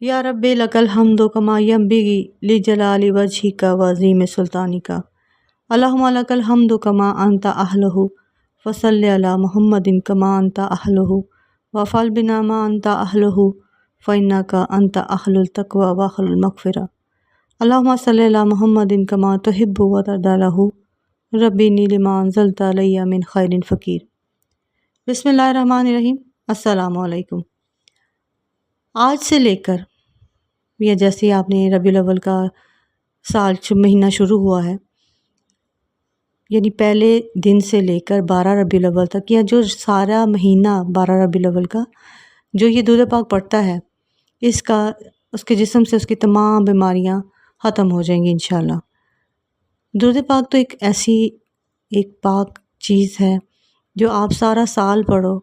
या रब्बी लकल हम्दु कमा यंबगी लिजलाली वजहिका व अज़ीम सुल्तानिका। अल्लाहुम्मा लकल हम्दु कमा अंता अहलहु फसल्लि अला मुहम्मदिन कमा अंता अहलहु वफ़अल बिना मा अंता अहलहु फ़इन्नका अंता अहलुल तक़वा व अहलुल मग़फ़िरा। अल्लाहुम्मा सल्लि अला मुहम्मदिन कमा तुहिब्बु व तर्दा लहु रब्बी इन्नी लिमा अंज़लता अलैया मिन ख़ैरिन फ़क़ीर। बिस्मिल्लाहिर्रहमानिर्रहीम। अस्सलामु अलैकुम। आज से लेकर या जैसे आपने रबीउल अव्वल का महीना शुरू हुआ है, यानी पहले दिन से लेकर 12 रबीउल अव्वल तक, या जो सारा महीना 12 रबीउल अव्वल का जो ये दूध पाक पड़ता है, इसका उसके जिस्म से उसकी तमाम बीमारियां ख़त्म हो जाएंगी इंशाल्लाह। दूध पाक तो एक पाक चीज़ है जो आप सारा साल पढ़ो,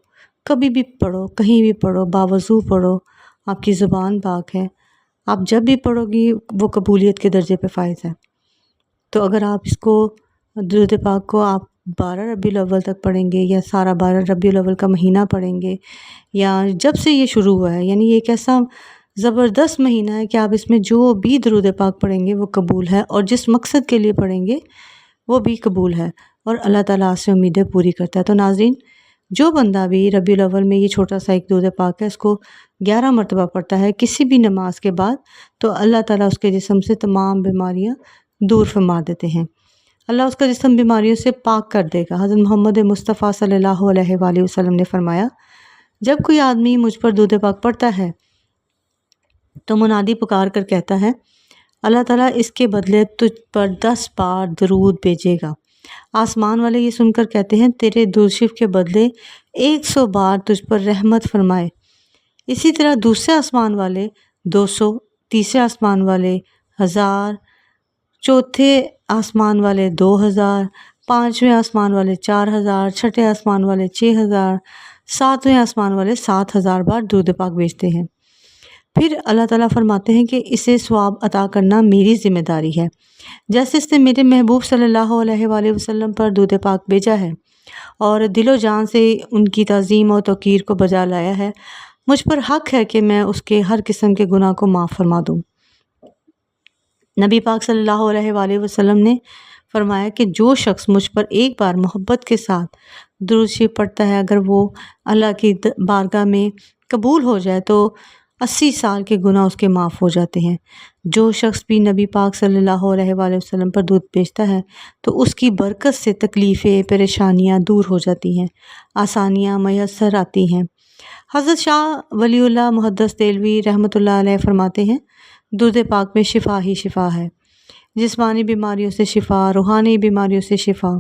कभी भी पढ़ो, कहीं भी पढ़ो, बावज़ू पढ़ो, आपकी ज़ुबान पाक है, आप जब भी पढ़ोगी वो कबूलियत के दर्जे पे फ़ाइज़ है। तो अगर आप इसको दूध पाक को आप 12 रबीउल अव्वल तक पढ़ेंगे या सारा 12 रबीउल अव्वल का महीना पढ़ेंगे, या जब से ये शुरू हुआ है, यानी एक ऐसा ज़बरदस्त महीना है कि आप इसमें जो भी दुरूद पाक पढ़ेंगे वो कबूल है, और जिस मकसद के लिए पढ़ेंगे वो भी कबूल है, और अल्लाह ताला आपसे उम्मीदें पूरी करता है। तो नाज़रीन, जो बंदा भी रबीउल अव्वल में ये छोटा सा एक दूध पाक है, इसको 11 मरतबा पढ़ता है किसी भी नमाज के बाद, तो अल्लाह ताला उसके जिस्म से तमाम बीमारियां दूर फरमा देते हैं। अल्लाह उसका जिस्म बीमारियों से पाक कर देगा। हज़रत मोहम्मद मुस्तफ़ा सल्लल्लाहु अलैहि वसल्लम ने फरमाया, जब कोई आदमी मुझ पर दूध पाक पढ़ता है तो मुनादी पुकार कर कहता है, अल्लाह ताला इसके बदले तुझ पर 10 बार दरूद भेजेगा। आसमान वाले ये सुनकर कहते हैं, तेरे दूरशिफ के बदले 100 बार तुझ पर रहमत फरमाए। इसी तरह दूसरे आसमान वाले 200, तीसरे आसमान वाले 1000, चौथे आसमान वाले 2000, पाँचवें आसमान वाले 4000, छठे आसमान वाले 6000, सातवें आसमान वाले 7000 बार दूध पाक भेजते हैं। फिर अल्लाह ताला फरमाते हैं कि इसे सवाब अता करना मेरी ज़िम्मेदारी है। जैसे इसने मेरे महबूब सल्लल्लाहु अलैहि वसल्लम पर दूध पाक भेजा है और दिलो जान से उनकी ताज़ीम और तौक़ीर को बजा लाया है, मुझ पर हक़ है कि मैं उसके हर किस्म के गुनाह को माफ़ फरमा दूँ। नबी पाक सल्लल्लाहु अलैहि वसल्लम ने फरमाया कि जो शख्स मुझ पर एक बार मोहब्बत के साथ दुरूद शरीफ पढ़ता है, अगर वो अल्लाह की बारगाह में कबूल हो जाए तो 80 साल के गुनाह उसके माफ़ हो जाते हैं। जो शख्स भी नबी पाक सल्लल्लाहु अलैहि वसल्लम पर दूध भेजता है तो उसकी बरकत से तकलीफ़ें, परेशानियां दूर हो जाती हैं, आसानियां मैसर आती हैं। हज़रत शाह वलीउल्लाह मुहद्दिस देलवी रहमतुल्लाह अलैह फरमाते हैं, दूध पाक में शिफा ही शिफा है। जिस्मानी बीमारियों से शिफा, रूहानी बीमारियों से शिफा।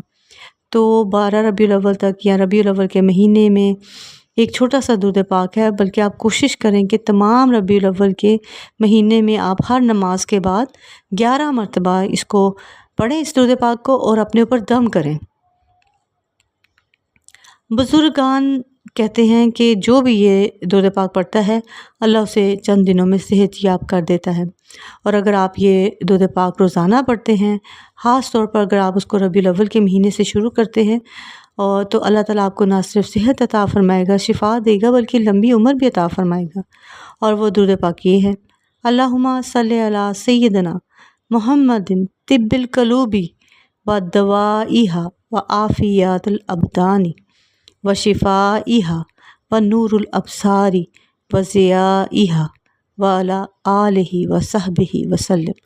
तो 12 रबीउल अव्वल तक या रबीउल अव्वल के महीने में एक छोटा सा दूध पाक है, बल्कि आप कोशिश करें कि तमाम रबीउल अव्वल के महीने में आप हर नमाज के बाद 11 मरतबा इसको पढ़ें, इस दूध पाक को, और अपने ऊपर दम करें। बुजुर्गान कहते हैं कि जो भी ये दूध पाक पढ़ता है, अल्लाह उसे चंद दिनों में सेहत याब कर देता है। और अगर आप ये दूध पाक रोज़ाना पढ़ते हैं, ख़ास तौर पर अगर आप उसको रबीउल अव्वल के महीने से शुरू करते हैं, और तो अल्लाह ताला आपको ना सिर्फ सेहत अता फ़रमाएगा, शिफा देगा, बल्कि लंबी उम्र भी अता फ़रमाएगा। और वो दूध पाक ये है, अल्लाहुम्मा सल्लि अला सय्यिदना मुहम्मदिन तिब्बिल क़ुलूबि व दवाइहा व आफ़ियातिल अबदानी व शिफ़ाइहा व नूरुल अब्सारी व ज़ियाइहा व अला आलिहि व सहबिहि वसल्लम।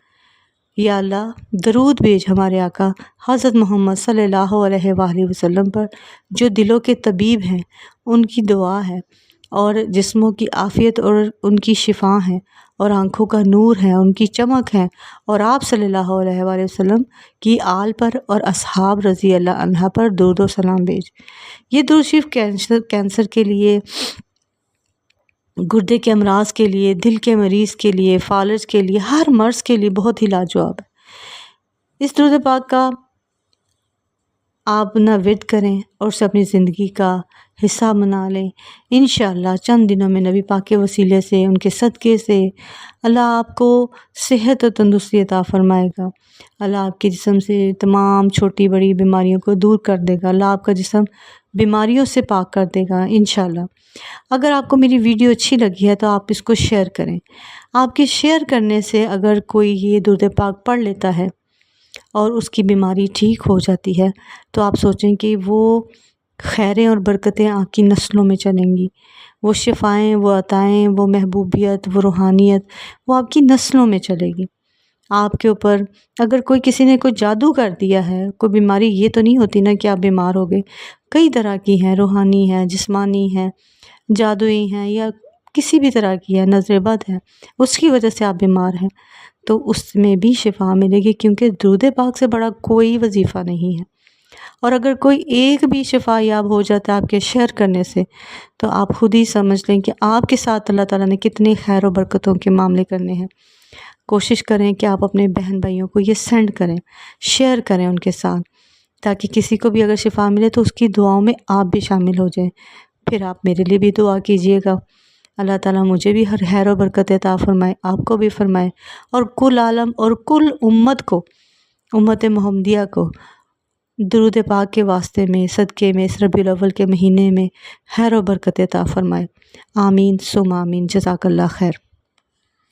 या अल्लाह, दरूद भेज हमारे आका हज़रत मोहम्मद सल्लल्लाहु अलैहि वसल्लम पर, जो दिलों के तबीब हैं, उनकी दुआ है, और जिस्मों की आफ़ियत और उनकी शिफा है, और आँखों का नूर है, उनकी चमक है, और आप सल्लल्लाहु अलैहि वसल्लम की आल पर और असहाब रज़ी अल्लाह अन्हा पर दुरूद व सलाम भेज। ये दुरूद शरीफ कैंसर के लिए, गुर्दे के अमराज के लिए, दिल के मरीज़ के लिए, फालज के लिए, हर मर्ज़ के लिए बहुत ही लाजवाब है। इस दुरूद पाक का आप ना विर्द करें और उसे अपनी ज़िंदगी का हिस्सा बना लें। इंशाअल्लाह चंद दिनों में नबी पाक के वसीले से, उनके सदक़े से अल्लाह आपको सेहत और तंदुरुस्ती अता फ़रमाएगा। अल्लाह आपके जिस्म से तमाम छोटी बड़ी बीमारियों को दूर कर देगा। अल्लाह आपका जिस्म बीमारियों से पाक कर देगा इंशाअल्लाह। اگر آپ کو میری ویڈیو اچھی لگی ہے تو آپ اس کو شیئر کریں۔ آپ کے شیئر کرنے سے اگر کوئی یہ درود پاک پڑھ لیتا ہے اور اس کی بیماری ٹھیک ہو جاتی ہے تو آپ سوچیں کہ وہ خیریں اور برکتیں آپ کی نسلوں میں چلیں گی، وہ شفائیں، وہ عطائیں، وہ محبوبیت، وہ روحانیت، وہ آپ کی نسلوں میں چلے گی۔ آپ کے اوپر اگر کسی نے کوئی جادو کر دیا ہے، کوئی بیماری یہ تو نہیں ہوتی نا کہ آپ بیمار ہو گئے، کئی طرح کی ہیں، روحانی ہے، جسمانی ہے، جادوئی ہیں، یا کسی بھی طرح کی ہے، نظر بد ہے، اس کی وجہ سے آپ بیمار ہیں تو اس میں بھی شفا ملے گی، کیونکہ درود پاک سے بڑا کوئی وظیفہ نہیں ہے۔ اور اگر کوئی ایک بھی شفا یاب ہو جاتا ہے آپ کے شیئر کرنے سے تو آپ خود ہی سمجھ لیں کہ آپ کے ساتھ اللہ تعالیٰ نے کتنے خیر و برکتوں کے معاملے کرنے ہیں۔ کوشش کریں کہ آپ اپنے بہن بھائیوں کو یہ سینڈ کریں، شیئر کریں ان کے ساتھ، تاکہ کسی کو بھی اگر شفا ملے تو اس کی دعاؤں میں آپ بھی شامل ہو جائیں۔ پھر آپ میرے لیے بھی دعا کیجئے گا، اللہ تعالیٰ مجھے بھی ہر خیر و برکت عطا فرمائے، آپ کو بھی فرمائے، اور کل عالم اور کل امت کو، امت محمدیہ کو درود پاک کے واسطے میں، صدقے میں، اس ربیع الاول کے مہینے میں خیر و برکت عطا فرمائے۔ آمین ثم آمین۔ جزاک اللہ خیر۔